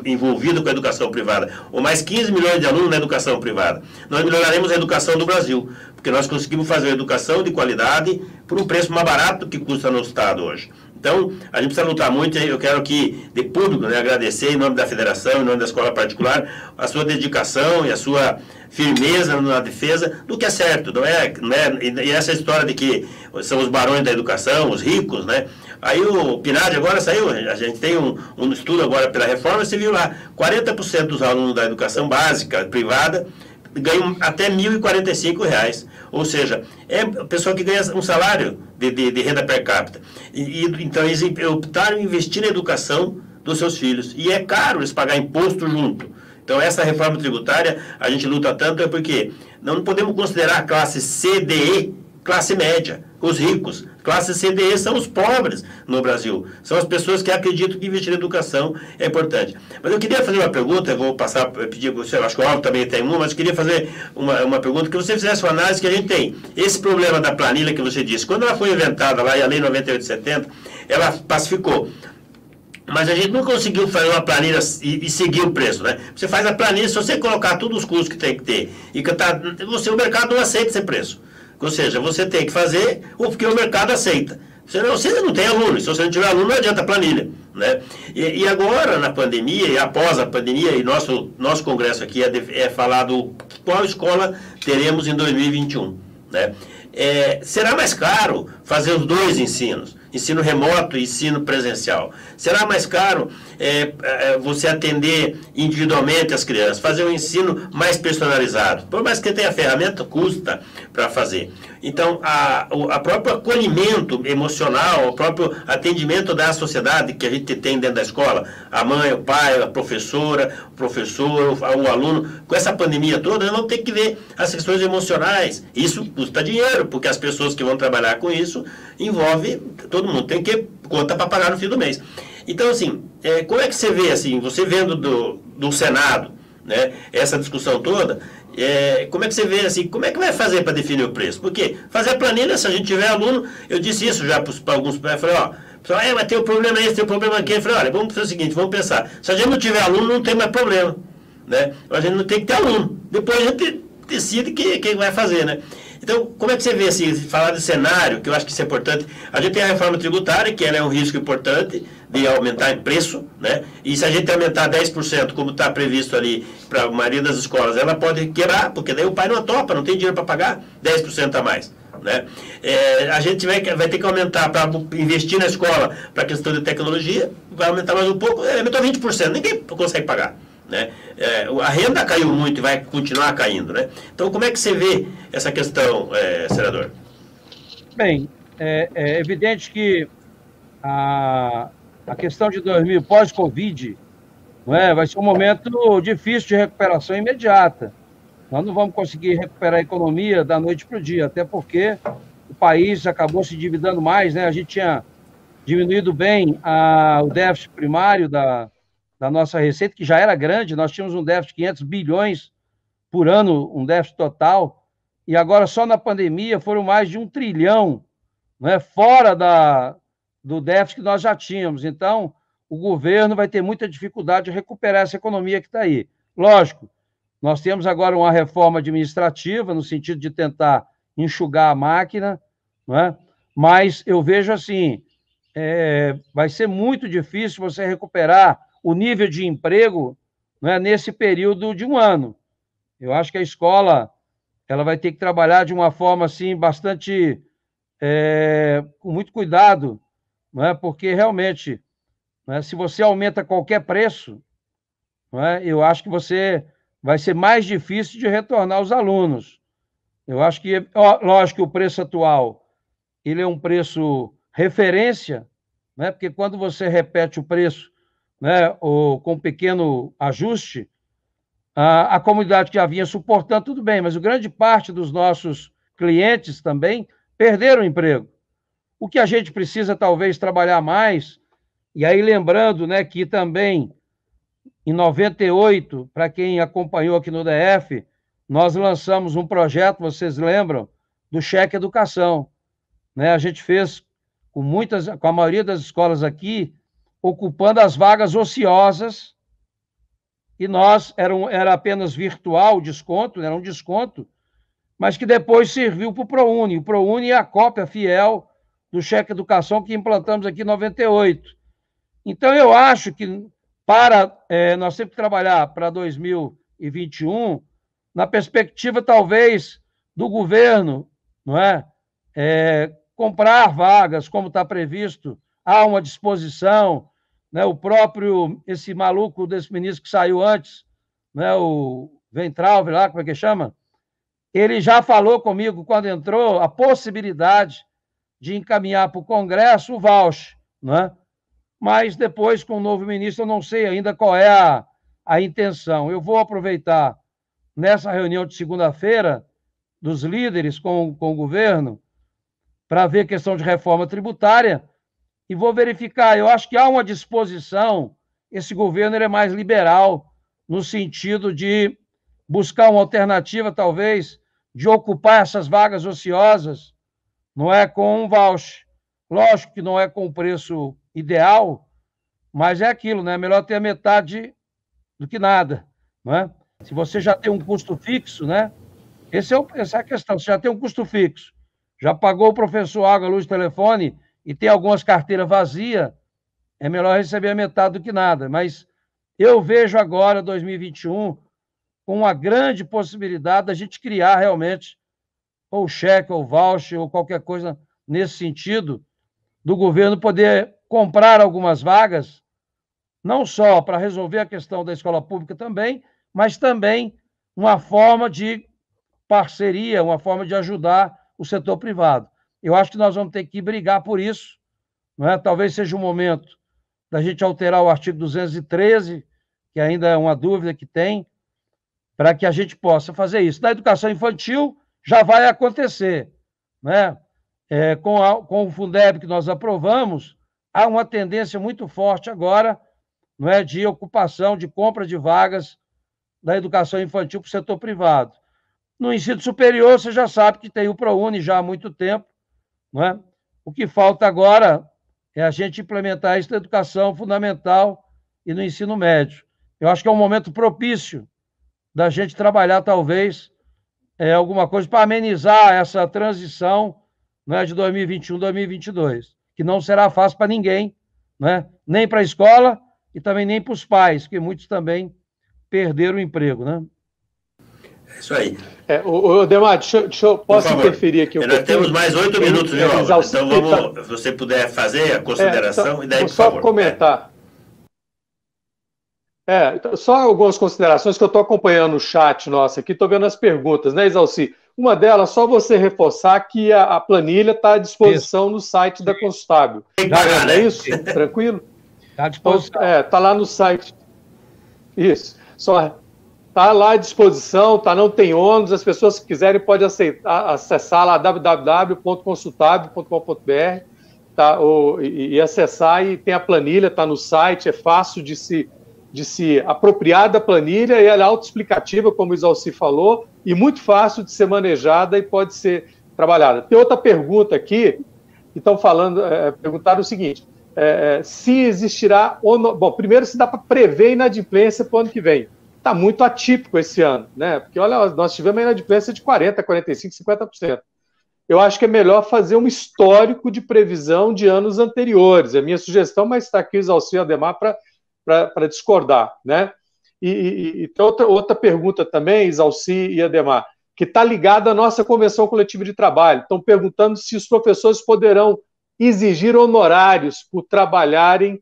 Speaker 1: envolvidas com a educação privada, ou mais 15 milhões de alunos na educação privada. Nós melhoraremos a educação do Brasil, porque nós conseguimos fazer uma educação de qualidade por um preço mais barato do que custa no Estado hoje. Então, a gente precisa lutar muito. Eu quero aqui, de público, né, agradecer em nome da federação, em nome da escola particular, a sua dedicação e a sua firmeza na defesa do que é certo, não é? E essa história de que são os barões da educação, os ricos, né? Aí o PNAD agora saiu, a gente tem um estudo agora pela reforma, você viu lá, 40% dos alunos da educação básica, privada, ganham até R$ 1.045. Ou seja, é a pessoa que ganha um salário de renda per capita. Então, eles optaram em investir na educação dos seus filhos. E é caro eles pagar imposto junto. Então, essa reforma tributária, a gente luta tanto porque não podemos considerar a classe CDE classe média, os ricos. Classe CDE são os pobres no Brasil. São as pessoas que acreditam que investir em educação é importante. Mas eu queria fazer uma pergunta, eu vou passar, pedir para você, acho que o Álvaro também tem uma, mas eu queria fazer uma pergunta, que você fizesse uma análise que a gente tem. Esse problema da planilha que você disse, quando ela foi inventada lá, e a Lei 9870, ela pacificou. Mas a gente não conseguiu fazer uma planilha e seguir o preço, né? Você faz a planilha, se você colocar todos os custos que tem que ter, e que o mercado não aceita esse preço. Ou seja, você tem que fazer o que o mercado aceita. Você não tem aluno, se você não tiver aluno, não adianta a planilha, né? E agora, na pandemia, e após a pandemia, e nosso congresso aqui é falado qual escola teremos em 2021, né? Será mais caro fazer os dois ensinos, ensino remoto e ensino presencial? Será mais caro você atender individualmente as crianças, fazer um ensino mais personalizado? Por mais que tenha ferramenta, custa para fazer. Então, a próprio acolhimento emocional, o próprio atendimento da sociedade que a gente tem dentro da escola, a mãe, o pai, a professora, o professor, o aluno, com essa pandemia toda, nós vamos ter que ver as questões emocionais. Isso custa dinheiro, porque as pessoas que vão trabalhar com isso envolve, todo mundo tem que conta para pagar no fim do mês. Então, assim, como é que você vê, assim, você vendo do Senado, né, essa discussão toda, como é que você vê, assim, como é que vai fazer para definir o preço? Porque fazer a planilha, se a gente tiver aluno, eu disse isso já para alguns pais, falei, ó, pessoal, mas tem um problema esse, tem um problema aqui, eu falei, olha, vamos fazer o seguinte, vamos pensar, se a gente não tiver aluno, não tem mais problema, né, a gente não tem que ter aluno, depois a gente decide quem vai fazer, né. Então, como é que você vê, assim, falar de cenário, que eu acho que isso é importante, a gente tem a reforma tributária, que ela é um risco importante de aumentar em preço, né? E se a gente aumentar 10%, como está previsto ali para a maioria das escolas, ela pode quebrar, porque daí o pai não topa, não tem dinheiro para pagar 10% a mais, né? A gente vai ter que aumentar para investir na escola para a questão de tecnologia, vai aumentar mais um pouco, aumentou 20%, ninguém consegue pagar, né? A renda caiu muito e vai continuar caindo, né? Então, como é que você vê essa questão, senador?
Speaker 2: Bem, é evidente que a questão de 2000 pós-Covid, não é, vai ser um momento difícil de recuperação imediata. Nós não vamos conseguir recuperar a economia da noite para o dia, até porque o país acabou se endividando mais, né? A gente tinha diminuído bem o déficit primário da nossa receita, que já era grande, nós tínhamos um déficit de 500 bilhões por ano, um déficit total, e agora só na pandemia foram mais de 1 trilhão, né, fora do déficit que nós já tínhamos. Então, o governo vai ter muita dificuldade de recuperar essa economia que está aí. Lógico, nós temos agora uma reforma administrativa, no sentido de tentar enxugar a máquina, não é? Mas eu vejo assim, vai ser muito difícil você recuperar o nível de emprego, né, nesse período de um ano. Eu acho que a escola ela vai ter que trabalhar de uma forma assim, bastante com muito cuidado, não é? Porque realmente, não é, se você aumenta qualquer preço, não é, eu acho que vai ser mais difícil de retornar os alunos. Eu acho que, lógico que o preço atual ele é um preço referência, né? Porque quando você repete o preço, né, ou com um pequeno ajuste, a comunidade que já vinha suportando, tudo bem, mas a grande parte dos nossos clientes também perderam o emprego. O que a gente precisa, talvez, trabalhar mais, e aí lembrando, né, que também, em 98, para quem acompanhou aqui no DF, nós lançamos um projeto, vocês lembram, do Cheque Educação, né? A gente fez com a maioria das escolas aqui, ocupando as vagas ociosas, e era apenas virtual o desconto, era um desconto, mas que depois serviu para o ProUni. O ProUni é a cópia fiel do Cheque Educação que implantamos aqui em 98. Então, eu acho que nós temos que trabalhar para 2021 na perspectiva, talvez, do governo, não é? Comprar vagas, como está previsto, há uma disposição, né? Esse maluco desse ministro que saiu antes, né? O Weintraub lá, como é que chama? Ele já falou comigo, quando entrou, a possibilidade de encaminhar para o Congresso o voucher, né? Mas depois, com o novo ministro, eu não sei ainda qual é a intenção. Eu vou aproveitar nessa reunião de segunda-feira dos líderes com o governo para ver questão de reforma tributária e vou verificar. Eu acho que há uma disposição, esse governo ele é mais liberal, no sentido de buscar uma alternativa, talvez, de ocupar essas vagas ociosas, não é com um voucher. Lógico que não é com o preço ideal, mas é aquilo, né? Melhor ter a metade do que nada, não é? Se você já tem um custo fixo, né? Essa é a questão, você já tem um custo fixo, já pagou o professor água, luz, telefone e tem algumas carteiras vazias, é melhor receber a metade do que nada. Mas eu vejo agora, 2021, com uma grande possibilidade da gente criar realmente ou cheque, ou voucher, ou qualquer coisa nesse sentido, do governo poder comprar algumas vagas, não só para resolver a questão da escola pública também, mas também uma forma de parceria, uma forma de ajudar o setor privado. Eu acho que nós vamos ter que brigar por isso, não é? Talvez seja o momento da gente alterar o artigo 213, que ainda é uma dúvida que tem, para que a gente possa fazer isso. Na educação infantil já vai acontecer, né? Com o Fundeb que nós aprovamos, há uma tendência muito forte agora, não é, de ocupação, de compra de vagas da educação infantil para o setor privado. No ensino superior, você já sabe que tem o ProUni já há muito tempo, não é? O que falta agora é a gente implementar isso na educação fundamental e no ensino médio. Eu acho que é um momento propício da gente trabalhar, talvez, alguma coisa para amenizar essa transição, né, de 2021 2022, que não será fácil para ninguém, né? Nem para a escola e também nem para os pais, que muitos também perderam o emprego, né?
Speaker 1: É isso aí.
Speaker 4: Demar, posso interferir aqui?
Speaker 1: Nós temos mais 8 minutos, viu, Álvaro? Então, vamos, se você puder fazer a consideração, e daí, por
Speaker 4: só
Speaker 1: favor.
Speaker 4: Comentar. Só algumas considerações que eu estou acompanhando o chat nosso aqui, estou vendo as perguntas, né, Isalci? Uma delas, só você reforçar que a planilha está à disposição no site da Constábil.
Speaker 1: Já,
Speaker 4: é isso? Tranquilo?
Speaker 2: Está à disposição.
Speaker 4: Está lá no site. Isso. Só está lá à disposição, tá? Não tem ônus. As pessoas que quiserem podem acessar lá www.consultabil.com.br, tá? E acessar, e tem a planilha, está no site, é fácil de se apropriar da planilha, e ela é autoexplicativa, como o Isalci falou, e muito fácil de ser manejada e pode ser trabalhada. Tem outra pergunta aqui, que estão falando, perguntaram o seguinte, se existirá... Bom, primeiro, se dá para prever inadimplência para o ano que vem. Está muito atípico esse ano, né? Porque, olha, nós tivemos uma inadimplência de 40%, 45%, 50%. Eu acho que é melhor fazer um histórico de previsão de anos anteriores. É a minha sugestão, mas está aqui o Isalci e o Ademar para discordar, né? E tem outra pergunta também, Isalci e Ademar, que está ligada à nossa convenção coletiva de trabalho. Estão perguntando se os professores poderão exigir honorários por trabalharem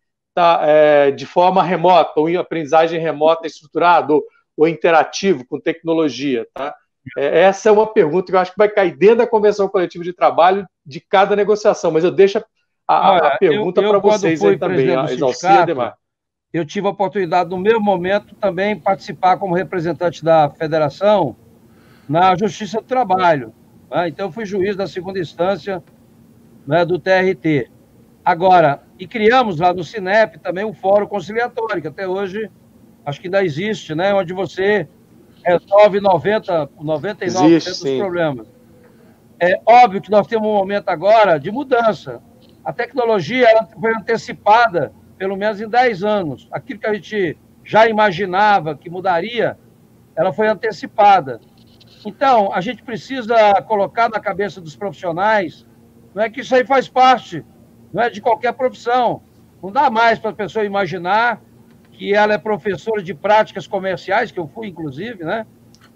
Speaker 4: de forma remota, ou em aprendizagem remota estruturada, ou interativo, com tecnologia, tá? Essa é uma pergunta que eu acho que vai cair dentro da convenção coletiva de trabalho de cada negociação, mas eu deixo a pergunta para vocês aí também, Isalci e Ademar.
Speaker 2: Eu tive a oportunidade, no mesmo momento, também participar como representante da federação na Justiça do Trabalho, né? Então, eu fui juiz da segunda instância, né, do TRT. Agora, e criamos lá no Sinep também um fórum conciliatório, que até hoje acho que ainda existe, né, onde você resolve 99% dos problemas. É óbvio que nós temos um momento agora de mudança. A tecnologia ela foi antecipada pelo menos em 10 anos. Aquilo que a gente já imaginava que mudaria, ela foi antecipada. Então, a gente precisa colocar na cabeça dos profissionais, não é que isso aí faz parte, não é de qualquer profissão. Não dá mais para a pessoa imaginar que ela é professora de práticas comerciais, que eu fui, inclusive, né?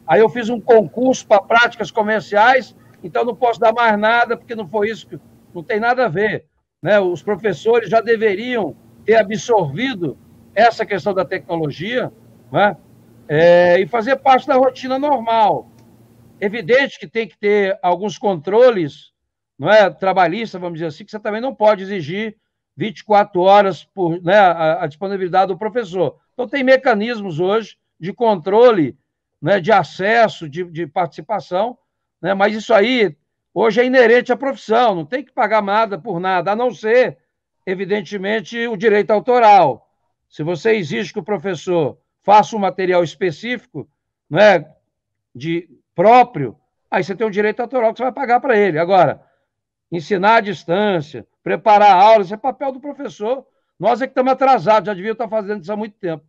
Speaker 2: Aí eu fiz um concurso para práticas comerciais, então não posso dar mais nada, porque não foi isso, não tem nada a ver, né? Os professores já deveriam ter absorvido essa questão da tecnologia, né? E fazer parte da rotina normal. Evidente que tem que ter alguns controles, não é, trabalhista, vamos dizer assim, que você também não pode exigir 24 horas por, né, a disponibilidade do professor. Então, tem mecanismos hoje de controle, né, de acesso, de participação, né, mas isso aí, hoje, é inerente à profissão, não tem que pagar nada por nada, a não ser, evidentemente, o direito autoral. Se você exige que o professor faça um material específico, né, próprio, aí você tem um direito autoral que você vai pagar para ele. Agora, ensinar à distância, preparar aulas, isso é papel do professor. Nós é que estamos atrasados, já devíamos estar fazendo isso há muito tempo.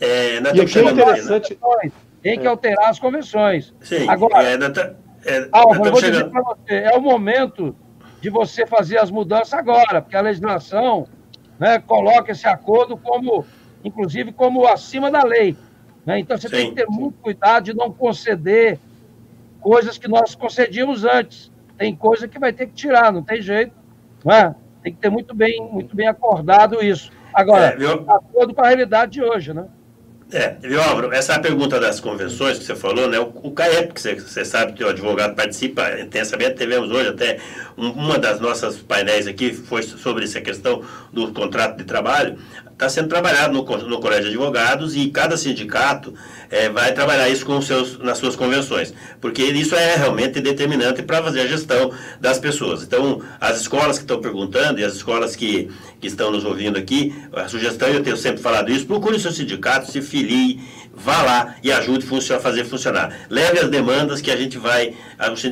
Speaker 4: E aqui é interessante.
Speaker 2: Tem que alterar as convenções.
Speaker 1: Sim,
Speaker 2: agora, Álvaro, eu vou dizer para você, é o momento de você fazer as mudanças agora, porque a legislação, né, coloca esse acordo como, inclusive, como acima da lei, né? Então tem que ter muito cuidado de não conceder coisas que nós concedíamos antes. tem coisa que vai ter que tirar, não tem jeito, não é? Tem que ter muito bem acordado isso. Agora, de acordo com a realidade de hoje, né?
Speaker 1: Viu, Álvaro? Essa pergunta das convenções que você falou, né? O CAEP, que você sabe que o advogado participa intensamente, tivemos hoje até uma das nossas painéis aqui, foi sobre essa questão do contrato de trabalho, está sendo trabalhado no Colégio de Advogados e cada sindicato vai trabalhar isso nas suas convenções, porque isso é realmente determinante para fazer a gestão das pessoas. Então, as escolas que estão perguntando e as escolas que estão nos ouvindo aqui, a sugestão, eu tenho sempre falado isso, procure o seu sindicato, se filie, vá lá e ajude a fazer funcionar. Leve as demandas que a gente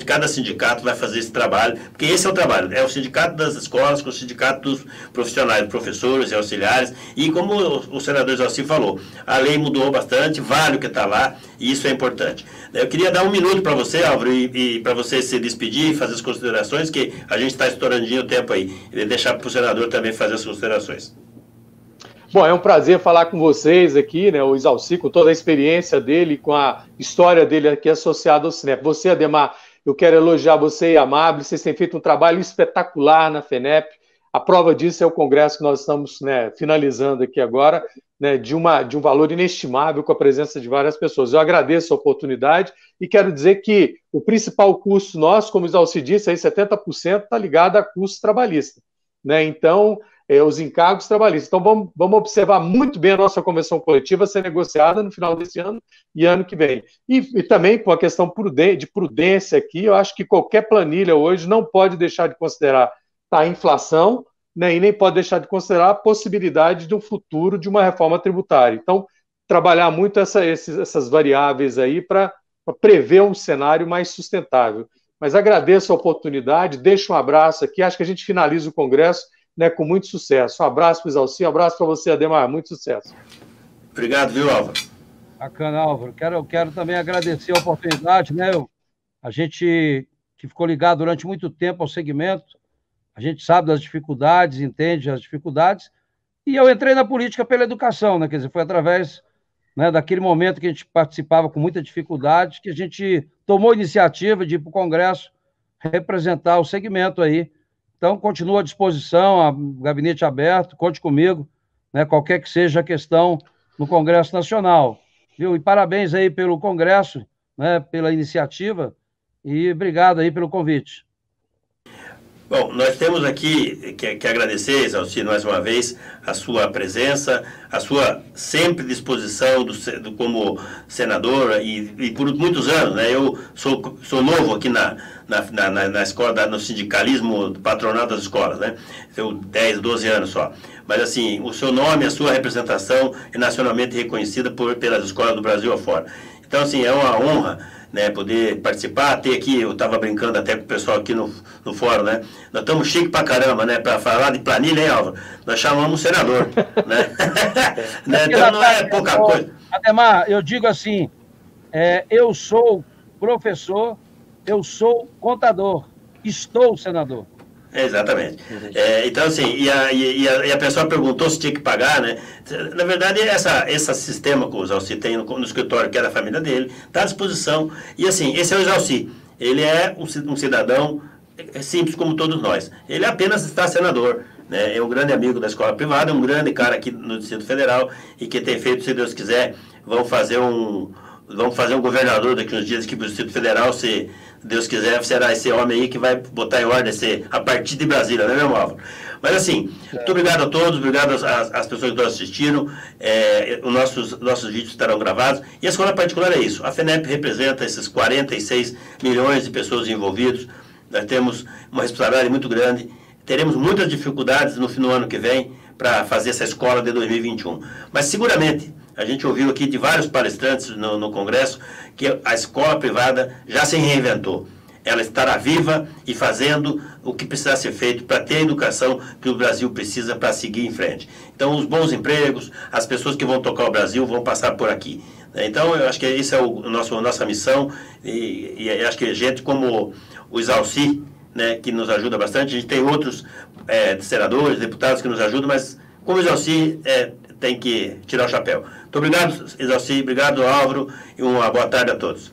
Speaker 1: cada sindicato vai fazer esse trabalho, porque esse é o trabalho, é o sindicato das escolas com o sindicato dos profissionais, professores e auxiliares, e como o senador Exauci falou, a lei mudou bastante, vale o que está lá, e isso é importante. Eu queria dar 1 minuto para você, Álvaro, e para você se despedir e fazer as considerações, que a gente está estourandinho o tempo aí, e deixar para o senador também fazer as considerações.
Speaker 4: Bom, é um prazer falar com vocês aqui, né, o Exauci, com toda a experiência dele, com a história dele aqui associada ao Cinep. Você, Ademar, eu quero elogiar você e a Amable, vocês têm feito um trabalho espetacular na FENEP. A prova disso é o congresso que nós estamos, né, finalizando aqui agora, né, de um valor inestimável com a presença de várias pessoas. Eu agradeço a oportunidade e quero dizer que o principal custo nosso, como o Exauci disse, aí 70% está ligado a custo trabalhista, né? Então, os encargos trabalhistas. Então, vamos observar muito bem a nossa convenção coletiva ser negociada no final desse ano e ano que vem. E também com a questão de prudência aqui, eu acho que qualquer planilha hoje não pode deixar de considerar a inflação, né, e nem pode deixar de considerar a possibilidade de um futuro de uma reforma tributária. Então, trabalhar muito essas variáveis aí para prever um cenário mais sustentável. Mas agradeço a oportunidade, deixo um abraço aqui, acho que a gente finaliza o Congresso, né, com muito sucesso. Um abraço para o Exauci, um abraço para você, Ademar, muito sucesso.
Speaker 1: Obrigado, viu, Álvaro?
Speaker 2: Bacana, Álvaro. Quero também agradecer a oportunidade, né? A gente que ficou ligado durante muito tempo ao segmento, a gente sabe das dificuldades, entende as dificuldades, e eu entrei na política pela educação, né? Quer dizer, foi através, né, daquele momento que a gente participava com muita dificuldade, que a gente tomou a iniciativa de ir para o Congresso representar o segmento aí. Então, continuo à disposição, gabinete aberto, conte comigo, né, qualquer que seja a questão no Congresso Nacional. Viu? E parabéns aí pelo Congresso, né, pela iniciativa, e obrigado aí pelo convite.
Speaker 1: Bom, nós temos aqui que agradecer, Exauci, mais uma vez, a sua presença, a sua sempre disposição como senador e por muitos anos, né? Eu sou novo aqui na escola, no sindicalismo do patronal das escolas, né? Tenho 10, 12 anos só. Mas, assim, o seu nome, a sua representação é nacionalmente reconhecida pelas escolas do Brasil afora. Então, assim, é uma honra, né, poder participar, ter aqui, eu estava brincando até com o pessoal aqui no fórum, né, nós estamos chiques pra caramba, né, para falar de planilha, hein, Álvaro? Nós chamamos o senador, né? Né? Então não é pouca coisa.
Speaker 2: Ademar, eu digo assim, eu sou professor, eu sou contador, estou senador.
Speaker 1: Exatamente. Então, assim, e a pessoa perguntou se tinha que pagar, né? Na verdade, esse sistema que o Exauci tem no escritório, que é da família dele, está à disposição. E, assim, esse é o Exauci. Ele é um cidadão simples como todos nós. Ele apenas está senador, né? É um grande amigo da escola privada, é um grande cara aqui no Distrito Federal e que tem feito, se Deus quiser, vamos fazer um governador daqui uns dias aqui para o Distrito Federal, se Deus quiser, será esse homem aí que vai botar em ordem a partir de Brasília, não é mesmo, Álvaro? Mas, assim, muito obrigado a todos, obrigado às pessoas que nos assistiram. Os nossos vídeos estarão gravados. E a escola particular é isso. A FENEP representa esses 46 milhões de pessoas envolvidas. Nós temos uma responsabilidade muito grande. Teremos muitas dificuldades no ano que vem para fazer essa escola de 2021. Mas, seguramente, a gente ouviu aqui de vários palestrantes no Congresso que a escola privada já se reinventou. Ela estará viva e fazendo o que precisa ser feito para ter a educação que o Brasil precisa para seguir em frente. Então, os bons empregos, as pessoas que vão tocar o Brasil vão passar por aqui. Então, eu acho que isso é a nossa missão e acho que gente como o Exauci, né, que nos ajuda bastante, a gente tem outros senadores, deputados que nos ajudam, mas como o Exauci tem que tirar o chapéu. Muito obrigado, Exauci, obrigado, Álvaro, e uma boa tarde a todos.